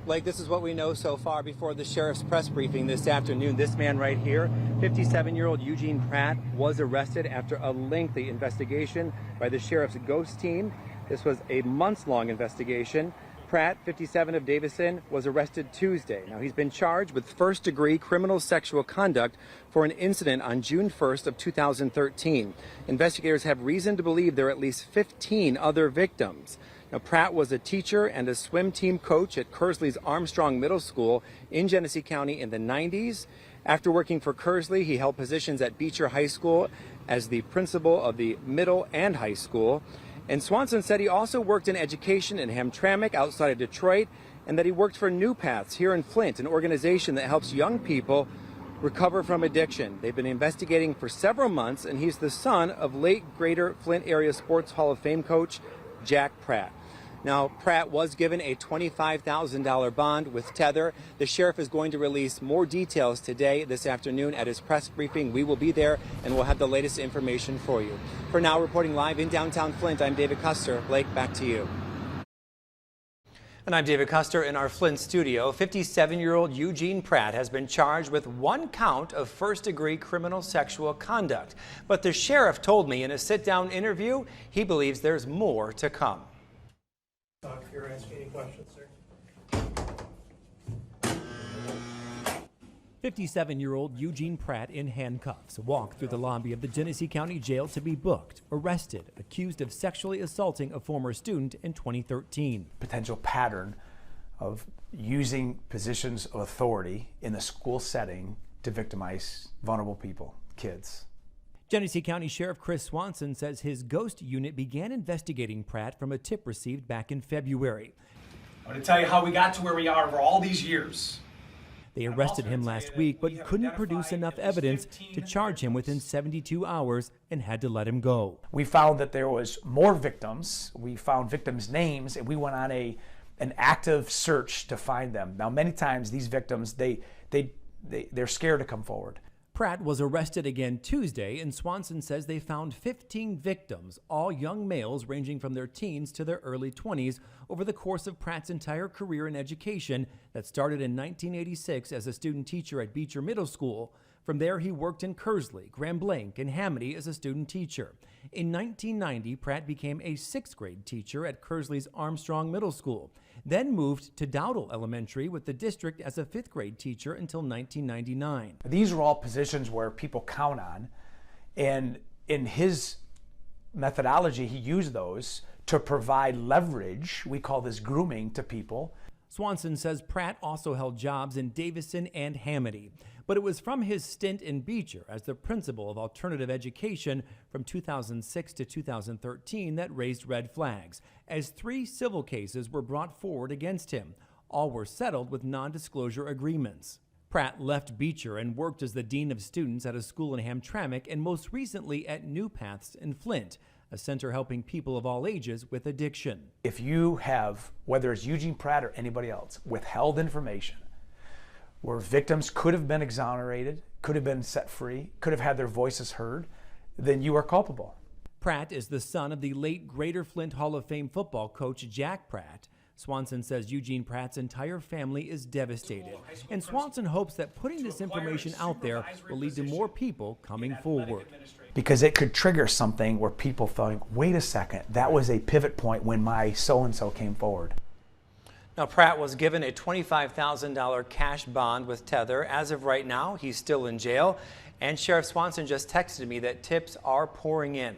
Blake, this is what we know so far before the sheriff's press briefing this afternoon. This man right here, 57-year-old Eugene Pratt, was arrested after a lengthy investigation by the sheriff's ghost team. This was a months-long investigation. Pratt, 57 of Davison, was arrested Tuesday. Now, he's been charged with first-degree criminal sexual conduct for an incident on June 1st of 2013. Investigators have reason to believe there are at least 15 other victims. Now, Pratt was a teacher and a swim team coach at Kersley's Armstrong Middle School in Genesee County in the 90s. After working for Kersley, he held positions at Beecher High School as the principal of the middle and high school. And Swanson said he also worked in education in Hamtramck outside of Detroit, and that he worked for New Paths here in Flint, an organization that helps young people recover from addiction. They've been investigating for several months, and he's the son of late Greater Flint Area Sports Hall of Fame coach Jack Pratt. Now, Pratt was given a $25,000 bond with tether. The sheriff is going to release more details today, this afternoon, at his press briefing. We will be there, and we'll have the latest information for you. For now, reporting live in downtown Flint, I'm David Custer. Blake, back to you. And I'm David Custer in our Flint studio. 57-year-old Eugene Pratt has been charged with one count of first-degree criminal sexual conduct. But the sheriff told me in a sit-down interview he believes there's more to come. If you're asking any questions, sir. 57-year-old Eugene Pratt in handcuffs walked through the lobby of the Genesee County Jail to be booked, arrested, accused of sexually assaulting a former student in 2013. Potential pattern of using positions of authority in the school setting to victimize vulnerable people, kids. Genesee County Sheriff Chris Swanson says his ghost unit began investigating Pratt from a tip received back in February. I'm going to tell you how we got to where we are over all these years. They arrested him last week, but couldn't produce enough evidence to charge him within 72 hours and had to let him go. We found that there was more victims. We found victims' names, and we went on an active search to find them. Now, many times these victims, they're scared to come forward. Pratt was arrested again Tuesday, and Swanson says they found 15 victims, all young males ranging from their teens to their early 20s, over the course of Pratt's entire career in education that started in 1986 as a student teacher at Beecher Middle School. From there, he worked in Kersley, Grand Blanc, and Hamady as a student teacher. In 1990, Pratt became a 6th grade teacher at Kersley's Armstrong Middle School, then moved to Dowdle Elementary with the district as a 5th grade teacher until 1999. These are all positions where people count on, and in his methodology, he used those to provide leverage. We call this grooming to people. Swanson says Pratt also held jobs in Davison and Hamady, but it was from his stint in Beecher as the principal of alternative education from 2006 to 2013 that raised red flags, as 3 civil cases were brought forward against him. All were settled with non-disclosure agreements. Pratt left Beecher and worked as the dean of students at a school in Hamtramck and most recently at New Paths in Flint, a center helping people of all ages with addiction. If you have, whether it's Eugene Pratt or anybody else, withheld information where victims could have been exonerated, could have been set free, could have had their voices heard, then you are culpable. Pratt is the son of the late Greater Flint Hall of Fame football coach Jack Pratt. Swanson says Eugene Pratt's entire family is devastated, and Swanson hopes that putting this information out there will lead to more people coming forward. Because it could trigger something where people think, wait a second, that was a pivot point when my so-and-so came forward. Now, Pratt was given a $25,000 cash bond with tether. As of right now, he's still in jail, and Sheriff Swanson just texted me that tips are pouring in.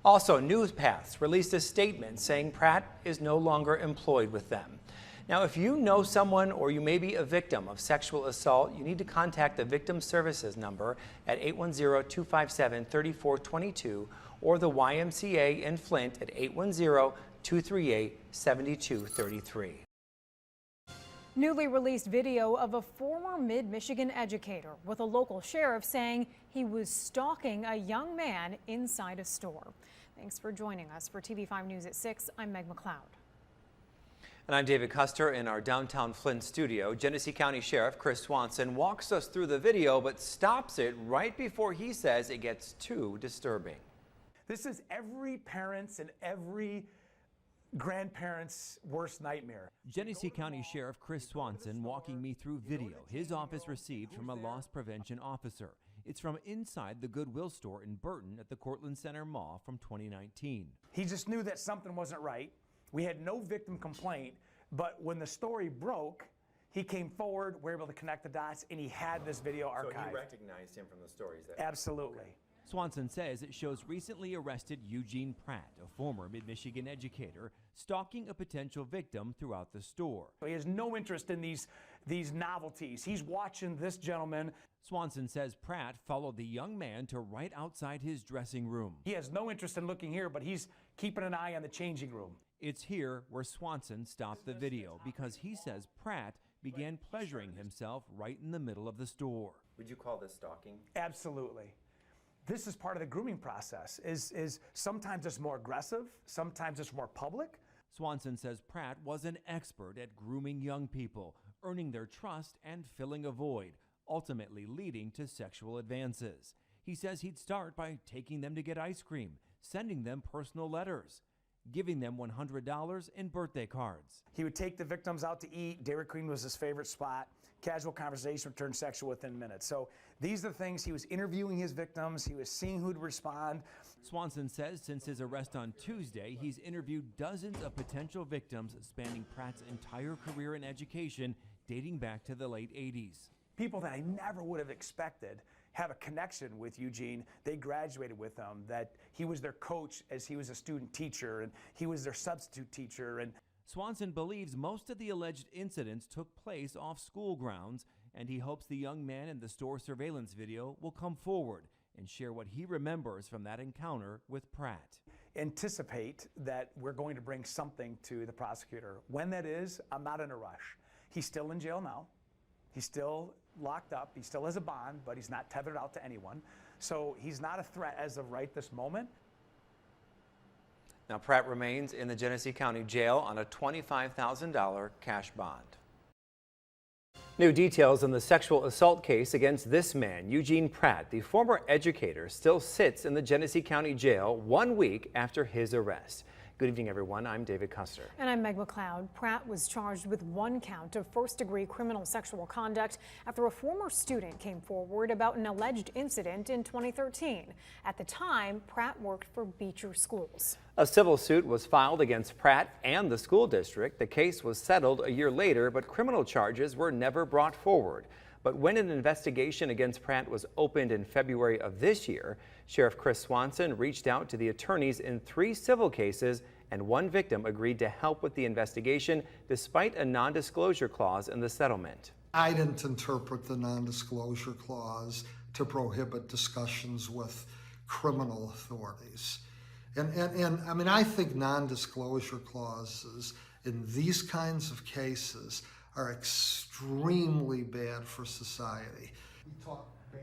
Also, New Paths released a statement saying Pratt is no longer employed with them. Now, if you know someone or you may be a victim of sexual assault, you need to contact the Victim Services number at 810-257-3422 or the YMCA in Flint at 810-238-7233. Newly released video of a former Mid-Michigan educator with a local sheriff saying he was stalking a young man inside a store. Thanks for joining us. For TV5 News at 6, I'm Meg McLeod. And I'm David Custer in our downtown Flint studio. Genesee County Sheriff Chris Swanson walks us through the video but stops it right before he says it gets too disturbing. This is every parent's and every grandparents' worst nightmare. Genesee County Sheriff Chris Swanson walking me through video his office received from a loss prevention officer. It's from inside the Goodwill store in Burton at the Cortland Center Mall from 2019. He just knew that something wasn't right. We had no victim complaint, but when the story broke, he came forward, we were able to connect the dots, and he had this video archived. So you recognized him from the stories? Absolutely. Okay. Swanson says it shows recently arrested Eugene Pratt, a former Mid-Michigan educator, stalking a potential victim throughout the store. He has no interest in these novelties. He's watching this gentleman. Swanson says Pratt followed the young man to right outside his dressing room. He has no interest in looking here, but he's keeping an eye on the changing room. It's here where Swanson stopped the video because he says Pratt began pleasuring himself right in the middle of the store. Would you call this stalking? Absolutely. This is part of the grooming process. Is sometimes it's more aggressive, sometimes it's more public. Swanson says Pratt was an expert at grooming young people, earning their trust and filling a void, ultimately leading to sexual advances. He says he'd start by taking them to get ice cream, sending them personal letters, giving them $100 in birthday cards. He would take the victims out to eat. Dairy Queen was his favorite spot. Casual conversation would turn sexual within minutes. So these are the things. He was interviewing his victims. He was seeing who'd respond. Swanson says since his arrest on Tuesday, he's interviewed dozens of potential victims spanning Pratt's entire career in education, dating back to the late 80s. People that I never would have expected have a connection with Eugene. They graduated with him, that he was their coach as he was a student teacher, and he was their substitute teacher. And Swanson believes most of the alleged incidents took place off school grounds, and he hopes the young man in the store surveillance video will come forward and share what he remembers from that encounter with Pratt. Anticipate that we're going to bring something to the prosecutor. When that is, I'm not in a rush. He's still in jail now. He's still locked up. He still has a bond, but he's not tethered out to anyone. So he's not a threat as of right this moment. Now, Pratt remains in the Genesee County Jail on a $25,000 cash bond. New details on the sexual assault case against this man, Eugene Pratt, the former educator, still sits in the Genesee County Jail 1 week after his arrest. Good evening, everyone. I'm David Custer. And I'm Meg McLeod. Pratt was charged with 1 count of first-degree criminal sexual conduct after a former student came forward about an alleged incident in 2013. At the time, Pratt worked for Beecher Schools. A civil suit was filed against Pratt and the school district. The case was settled a year later, but criminal charges were never brought forward. But when an investigation against Pratt was opened in February of this year, Sheriff Chris Swanson reached out to the attorneys in 3 civil cases, and 1 victim agreed to help with the investigation despite a non-disclosure clause in the settlement. I didn't interpret the non-disclosure clause to prohibit discussions with criminal authorities. And I mean, I think non-disclosure clauses in these kinds of cases are extremely bad for society.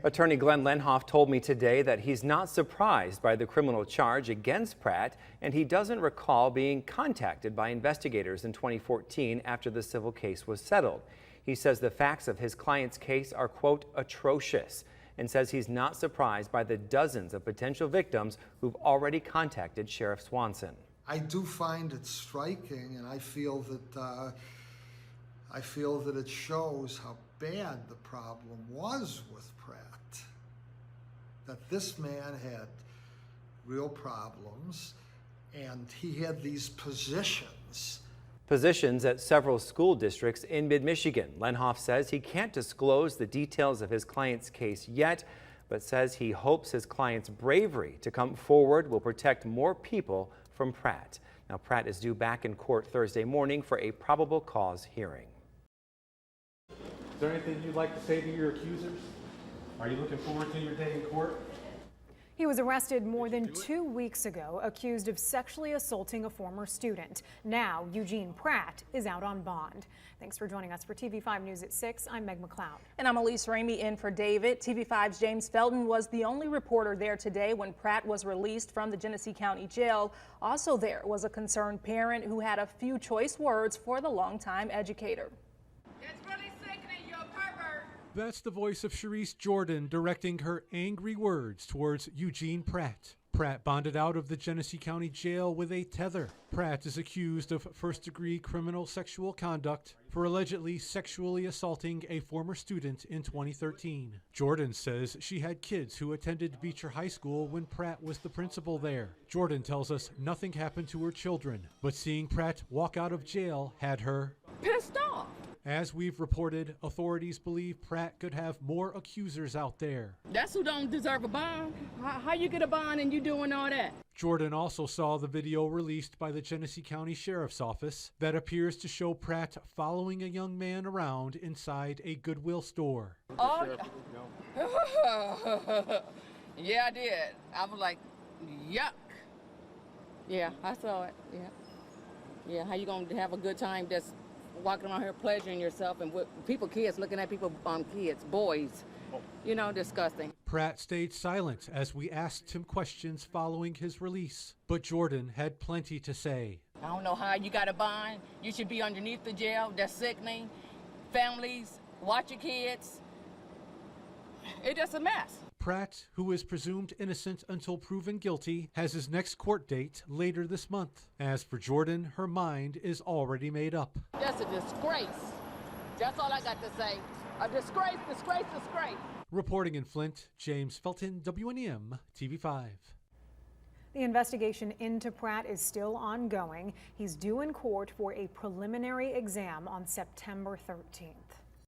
Attorney Glenn Lenhoff told me today that he's not surprised by the criminal charge against Pratt, and he doesn't recall being contacted by investigators in 2014 after the civil case was settled. He says the facts of his client's case are, quote, atrocious, and says he's not surprised by the dozens of potential victims who've already contacted Sheriff Swanson. I do find it striking, and I feel that it shows how bad the problem was with Pratt. That this man had real problems, and he had these positions. Positions at several school districts in mid-Michigan. Lenhoff says he can't disclose the details of his client's case yet, but says he hopes his client's bravery to come forward will protect more people from Pratt. Now, Pratt is due back in court Thursday morning for a probable cause hearing. Is there anything you'd like to say to your accusers? Are you looking forward to your day in court? He was arrested more than 2 weeks ago, accused of sexually assaulting a former student. Now, Eugene Pratt is out on bond. Thanks for joining us for TV5 News at 6. I'm Meg McLeod. And I'm Elise Ramey in for David. TV5's James Felton was the only reporter there today when Pratt was released from the Genesee County Jail. Also there was a concerned parent who had a few choice words for the longtime educator. It's really sickening, you're a pervert. That's the voice of Sharice Jordan directing her angry words towards Eugene Pratt. Pratt bonded out of the Genesee County Jail with a tether. Pratt is accused of first-degree criminal sexual conduct for allegedly sexually assaulting a former student in 2013. Jordan says she had kids who attended Beecher High School when Pratt was the principal there. Jordan tells us nothing happened to her children, but seeing Pratt walk out of jail had her Pissed off. As we've reported, authorities believe Pratt could have more accusers out there. That's who don't deserve a bond. How you get a bond and you doing all that? Jordan also saw the video released by the Genesee County Sheriff's Office that appears to show Pratt following a young man around inside a Goodwill store. Oh, yeah, I did. I was like, yuck. Yeah, I saw it. Yeah. Yeah, how you gonna have a good time just walking around here pleasuring yourself and with people, kids, looking at people, kids, boys, you know, disgusting. Pratt stayed silent as we asked him questions following his release, but Jordan had plenty to say. I don't know how you got a bond. You should be underneath the jail. That's sickening. Families, watch your kids. It's just a mess. Pratt, who is presumed innocent until proven guilty, has his next court date later this month. As for Jordan, her mind is already made up. That's a disgrace. That's all I got to say. A disgrace, disgrace, disgrace. Reporting in Flint, James Felton, WNEM, TV5. The investigation into Pratt is still ongoing. He's due in court for a preliminary exam on September 13th.